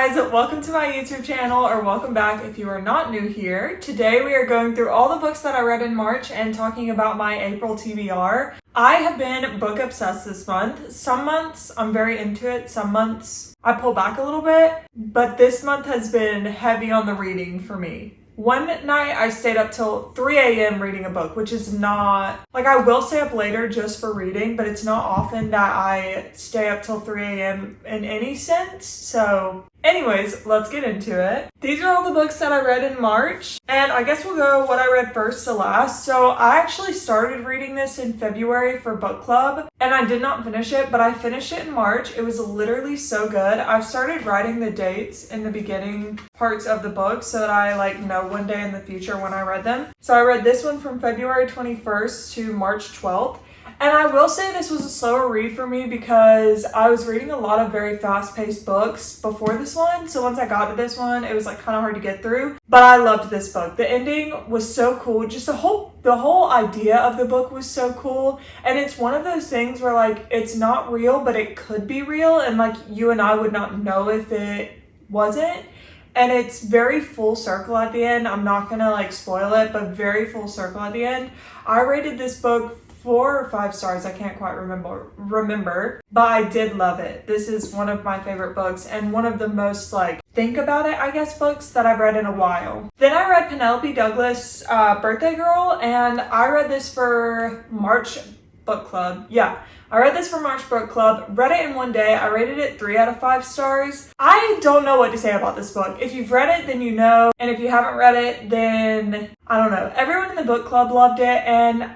guys, welcome to my YouTube channel, or welcome back if you are not new here. Today we are going through all the books that I read in March and talking about my April TBR. I have been book obsessed this month. Some months I'm very into it, some months I pull back a little bit, but this month has been heavy on the reading for me. One night I stayed up till 3 a.m. reading a book, which is not, like, I will stay up later just for reading, but it's not often that I stay up till 3 a.m. in any sense. So anyways, let's get into it. These are all the books that I read in March, and I guess we'll go what I read first to last. So I actually started reading this in February for book club, and I did not finish it, but I finished it in March. It was literally so good. I've started writing the dates in the beginning parts of the book so that I know one day in the future when I read them. So I read this one from February 21st to March 12th. And I will say this was a slower read for me because I was reading a lot of very fast-paced books before this one. So once I got to this one, it was kind of hard to get through. But I loved this book. The ending was so cool. Just the whole idea of the book was so cool. And it's one of those things where it's not real, but it could be real. And you and I would not know if it wasn't. And it's very full circle at the end. I'm not gonna spoil it, but very full circle at the end. I rated this book 4 or 5 stars. I can't quite remember, but I did love it. This is one of my favorite books and one of the most think about it, I guess, books that I've read in a while. Then I read Penelope Douglas' Birthday Girl, and I read this for March book club. Yeah, I read this for March book club, read it in one day. I rated it 3 out of 5 stars. I don't know what to say about this book. If you've read it, then you know. And if you haven't read it, then I don't know. Everyone in the book club loved it, and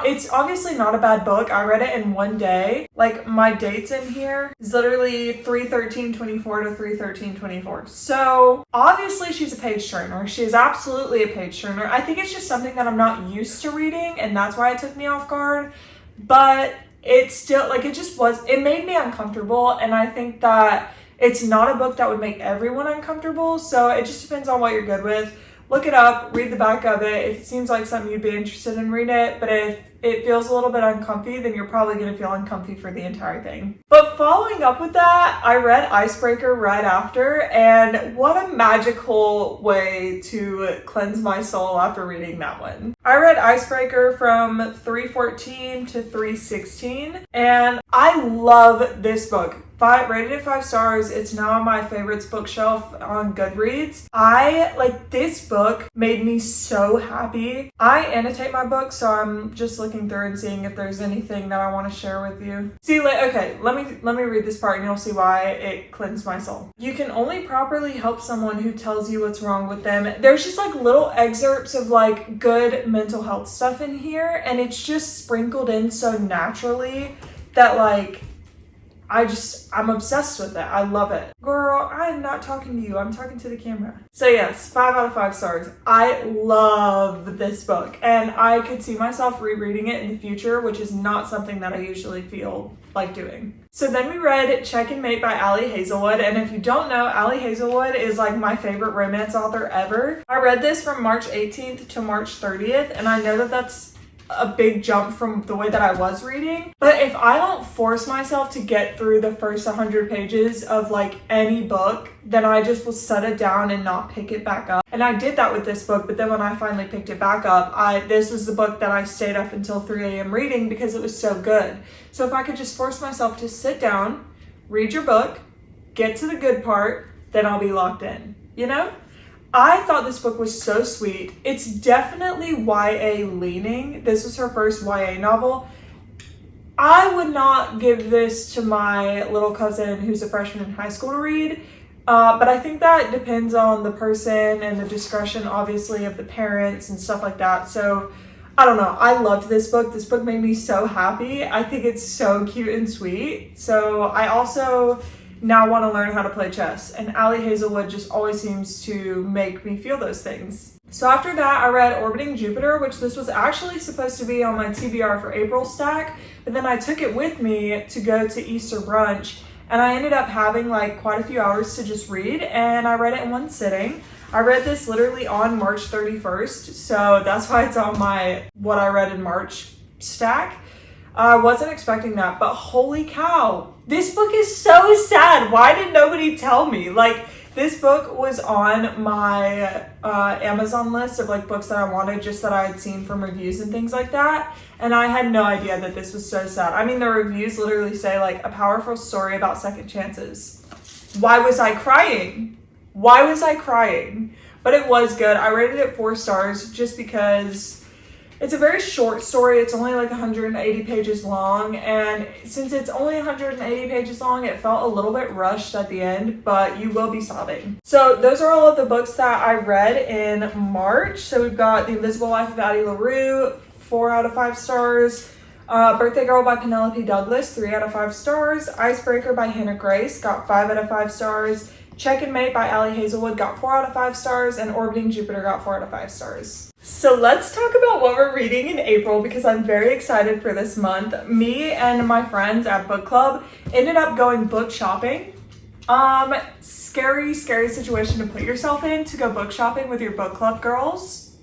it's obviously not a bad book. I read it in one day. My dates in here is literally 3/13/24 to 3/13/24. So obviously she's a page turner. She is absolutely a page turner. I think it's just something that I'm not used to reading, and that's why it took me off guard. But it's still it made me uncomfortable, and I think that it's not a book that would make everyone uncomfortable, so it just depends on what you're good with. Look it up, read the back of it. If it seems like something you'd be interested in, read it. But if it feels a little bit uncomfy, then you're probably going to feel uncomfy for the entire thing. But following up with that, I read Icebreaker right after, and what a magical way to cleanse my soul after reading that one. I read Icebreaker from 3/14 to 3/16, and I love this book. Rated it 5 stars. It's now on my favorites bookshelf on Goodreads. This book made me so happy. I annotate my books, so I'm just looking through and seeing if there's anything that I want to share with you. Okay, let me read this part and you'll see why it cleansed my soul. You can only properly help someone who tells you what's wrong with them. There's just little excerpts of good mental health stuff in here, and it's just sprinkled in so naturally that I'm obsessed with it. I love it. Girl, I'm not talking to you. I'm talking to the camera. So yes, 5 out of 5 stars. I love this book, and I could see myself rereading it in the future, which is not something that I usually feel like doing. So then we read Check and Mate by Alli Hazelwood, and if you don't know, Alli Hazelwood is my favorite romance author ever. I read this from March 18th to March 30th, and I know that that's a big jump from the way that I was reading. But if I don't force myself to get through the first 100 pages of any book, then I just will set it down and not pick it back up. And I did that with this book, but then when I finally picked it back up, this was the book that I stayed up until 3 a.m. reading because it was so good. So if I could just force myself to sit down, read your book, get to the good part, then I'll be locked in, you know? I thought this book was so sweet. It's definitely YA leaning. This was her first YA novel. I would not give this to my little cousin who's a freshman in high school to read, but I think that depends on the person and the discretion, obviously, of the parents and stuff like that. So I don't know. I loved this book. This book made me so happy. I think it's so cute and sweet. So I also now want to learn how to play chess, and Alli Hazelwood just always seems to make me feel those things. So after that, I read Orbiting Jupiter, which this was actually supposed to be on my TBR for April stack, but then I took it with me to go to Easter brunch, and I ended up having quite a few hours to just read, and I read it in one sitting. I read this literally on March 31st, so that's why it's on my what I read in March stack. I wasn't expecting that, but holy cow, this book is so sad. Why did nobody tell me? This book was on my Amazon list of like books that I wanted, just that I had seen from reviews and things like that. And I had no idea that this was so sad. I mean, the reviews literally say like a powerful story about second chances. Why was I crying? Why was I crying? But it was good. I rated it 4 stars just because it's a very short story. It's only like 180 pages long, and since it's only 180 pages long, it felt a little bit rushed at the end, but you will be sobbing. So those are all of the books that I read in March. So we've got The Invisible Life of Addie Larue, 4 out of 5 stars. Birthday Girl by Penelope Douglas, 3 out of 5 stars. Icebreaker by Hannah Grace, got 5 out of 5 stars. Check and Mate by Alli Hazelwood got 4 out of 5 stars, and Orbiting Jupiter got 4 out of 5 stars. So let's talk about what we're reading in April, because I'm very excited for this month. Me and my friends at book club ended up going book shopping. Scary situation to put yourself in, to go book shopping with your book club girls.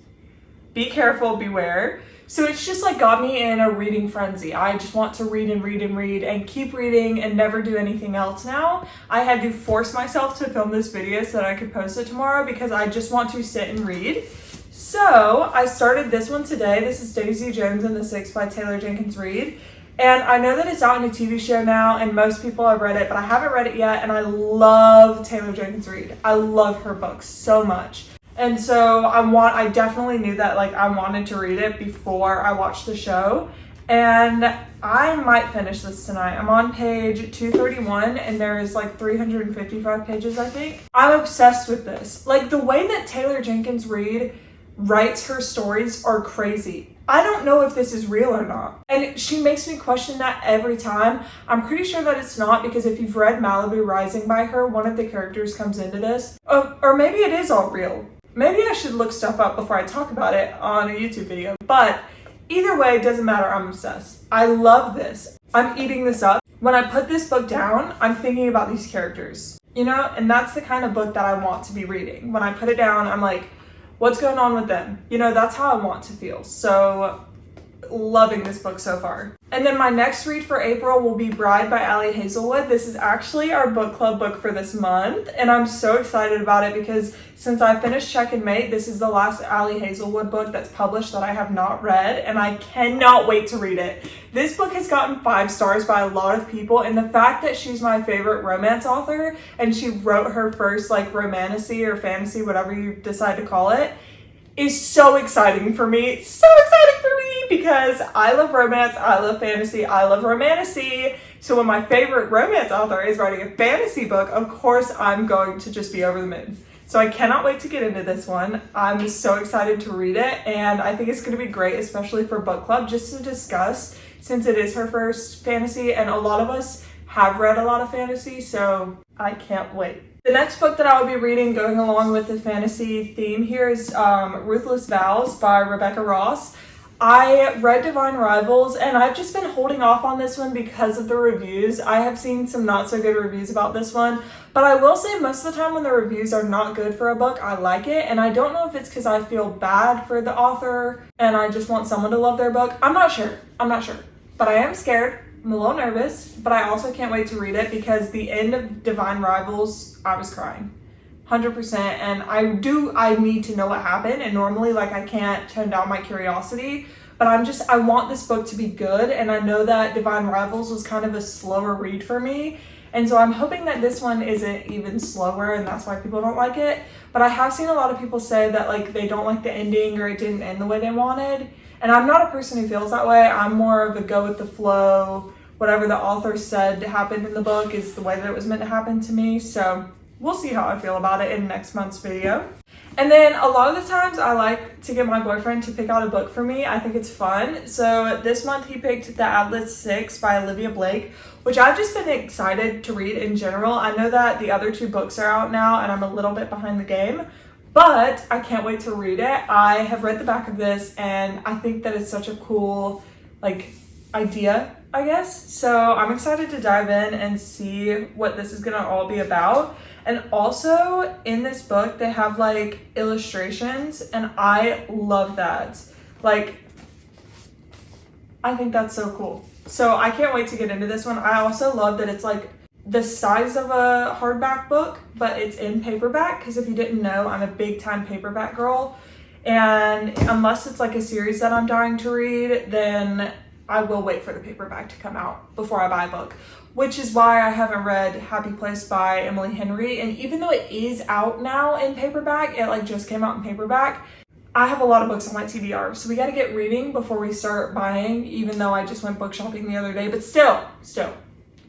Be careful, beware. So it's just like got me in a reading frenzy. I just want to read and read and read and keep reading and never do anything else now. I had to force myself to film this video so that I could post it tomorrow, because I just want to sit and read. So I started this one today. This is Daisy Jones and the Six by Taylor Jenkins Reid. And I know that it's out in a TV show now, and most people have read it, but I haven't read it yet. And I love Taylor Jenkins Reid. I love her books so much. And so I definitely knew that like I wanted to read it before I watched the show. And I might finish this tonight. I'm on page 231 and there is like 355 pages, I think. I'm obsessed with this. Like the way that Taylor Jenkins Reid writes her stories are crazy. I don't know if this is real or not. And she makes me question that every time. I'm pretty sure that it's not, because if you've read Malibu Rising by her, one of the characters comes into this. Or maybe it is all real. Maybe I should look stuff up before I talk about it on a YouTube video. But either way, it doesn't matter. I'm obsessed. I love this. I'm eating this up. When I put this book down, I'm thinking about these characters, you know? And that's the kind of book that I want to be reading. When I put it down, I'm like, what's going on with them? You know, that's how I want to feel. So loving this book so far. And then my next read for April will be Bride by Alli Hazelwood. This is actually our book club book for this month, and I'm so excited about it because since I finished Check and Mate, this is the last Alli Hazelwood book that's published that I have not read, and I cannot wait to read it. This book has gotten 5 stars by a lot of people, and the fact that she's my favorite romance author and she wrote her first like romantasy or fantasy, whatever you decide to call it, is so exciting for me. So exciting for me because I love romance, I love fantasy, I love romantasy. So when my favorite romance author is writing a fantasy book, of course I'm going to just be over the moon. So I cannot wait to get into this one. I'm so excited to read it, and I think it's going to be great, especially for book club, just to discuss, since it is her first fantasy and a lot of us have read a lot of fantasy, so I can't wait. The next book that I will be reading going along with the fantasy theme here is Ruthless Vows by Rebecca Ross. I read Divine Rivals and I've just been holding off on this one because of the reviews. I have seen some not so good reviews about this one, but I will say most of the time when the reviews are not good for a book, I like it. And I don't know if it's because I feel bad for the author and I just want someone to love their book. I'm not sure, but I am scared. I'm a little nervous, but I also can't wait to read it because the end of Divine Rivals, I was crying 100%. And I need to know what happened. And normally like I can't tone down my curiosity, but I want this book to be good. And I know that Divine Rivals was kind of a slower read for me. And so I'm hoping that this one isn't even slower and that's why people don't like it. But I have seen a lot of people say that like they don't like the ending or it didn't end the way they wanted. And I'm not a person who feels that way. I'm more of a go with the flow. Whatever the author said happened in the book is the way that it was meant to happen to me. So we'll see how I feel about it in next month's video. And then a lot of the times I like to get my boyfriend to pick out a book for me. I think it's fun. So this month he picked The Atlas 6 by Olivia Blake, which I've just been excited to read in general. I know that the other 2 books are out now and I'm a little bit behind the game, but I can't wait to read it. I have read the back of this and I think that it's such a cool like idea, I guess. So I'm excited to dive in and see what this is gonna all be about. And also in this book, they have like illustrations and I love that. Like, I think that's so cool. So I can't wait to get into this one. I also love that it's like the size of a hardback book, but it's in paperback, because if you didn't know, I'm a big time paperback girl. And unless it's like a series that I'm dying to read, then I will wait for the paperback to come out before I buy a book, which is why I haven't read Happy Place by Emily Henry. And even though it is out now in paperback, it like just came out in paperback, I have a lot of books on my TBR, so we got to get reading before we start buying, even though I just went book shopping the other day. But still,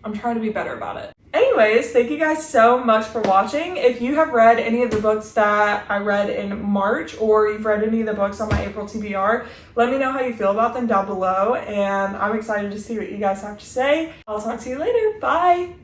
I'm trying to be better about it. Anyways, thank you guys so much for watching. If you have read any of the books that I read in March, or you've read any of the books on my April TBR, let me know how you feel about them down below, and I'm excited to see what you guys have to say. I'll talk to you later. Bye!